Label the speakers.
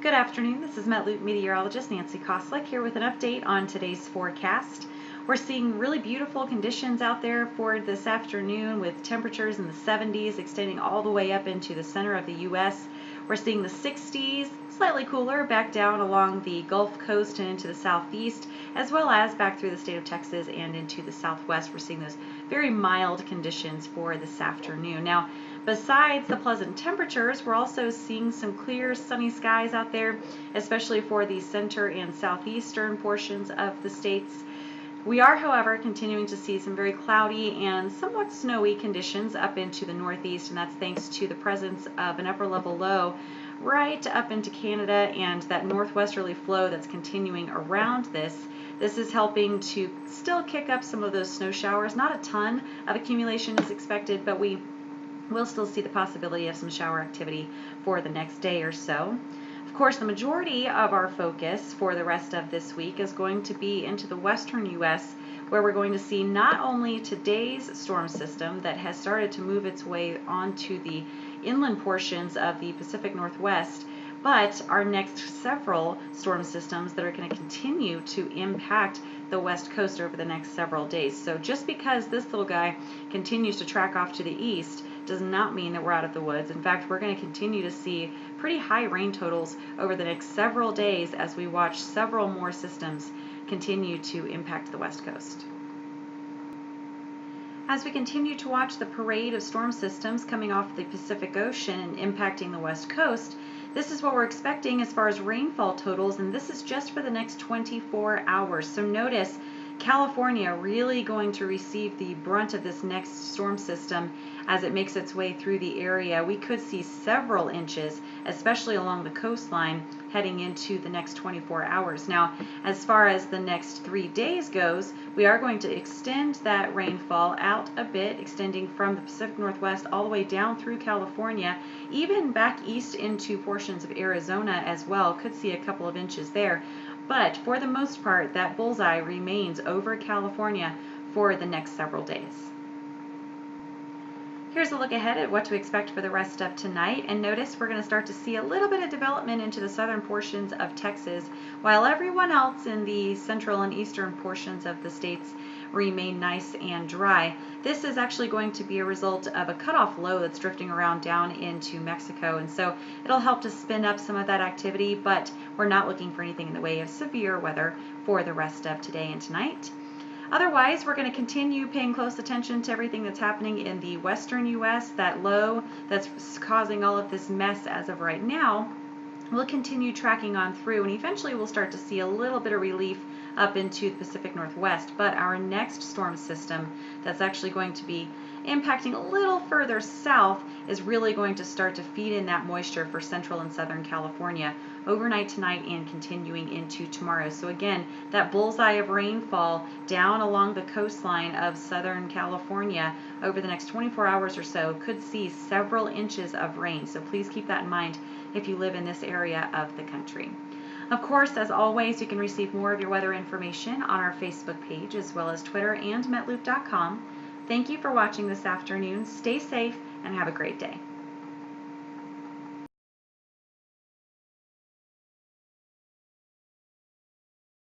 Speaker 1: Good afternoon. This is Metloop meteorologist Nancy Koslick here with an update on today's forecast. We're seeing really beautiful conditions out there for this afternoon with temperatures in the 70s extending all the way up into the center of the U.S. We're seeing the 60s, slightly cooler, back down along the Gulf Coast and into the southeast, as well as back through the state of Texas and into the southwest. We're seeing those very mild conditions for this afternoon. Now, besides the pleasant temperatures, we're also seeing some clear sunny skies out there, especially for the center and southeastern portions of the states. We are, however, continuing to see some very cloudy and somewhat snowy conditions up into the northeast, and that's thanks to the presence of an upper level low right up into Canada and that northwesterly flow that's continuing around this. This is helping to still kick up some of those snow showers. Not a ton of accumulation is expected, but we'll still see the possibility of some shower activity for the next day or so. Of course, the majority of our focus for the rest of this week is going to be into the western U.S., where we're going to see not only today's storm system that has started to move its way onto the inland portions of the Pacific Northwest, but our next several storm systems that are going to continue to impact the west coast over the next several days. So just because this little guy continues to track off to the east does not mean that we're out of the woods. In fact, we're going to continue to see pretty high rain totals over the next several days as we watch several more systems continue to impact the west coast. As we continue to watch the parade of storm systems coming off the Pacific Ocean and impacting the west coast, this is what we're expecting as far as rainfall totals, and this is just for the next 24 hours. So notice California really going to receive the brunt of this next storm system as it makes its way through the area. We could see several inches, especially along the coastline, heading into the next 24 hours. Now, as far as the next 3 days goes, we are going to extend that rainfall out a bit, extending from the Pacific Northwest all the way down through California, even back east into portions of Arizona as well. Could see a couple of inches there. But for the most part, that bullseye remains over California for the next several days. Here's a look ahead at what to expect for the rest of tonight, and notice we're going to start to see a little bit of development into the southern portions of Texas, while everyone else in the central and eastern portions of the states remain nice and dry. This is actually going to be a result of a cutoff low that's drifting around down into Mexico, and so it'll help to spin up some of that activity, but we're not looking for anything in the way of severe weather for the rest of today and tonight. Otherwise, we're going to continue paying close attention to everything that's happening in the western U.S. That low that's causing all of this mess as of right now, we'll continue tracking on through, and eventually we'll start to see a little bit of relief up into the Pacific Northwest. But our next storm system that's actually going to be impacting a little further south is really going to start to feed in that moisture for central and southern California overnight tonight and continuing into tomorrow. So again, that bullseye of rainfall down along the coastline of southern California over the next 24 hours or so could see several inches of rain. So please keep that in mind if you live in this area of the country. Of course, as always, you can receive more of your weather information on our Facebook page as well as Twitter and metloop.com. Thank you for watching this afternoon. Stay safe and have a great day.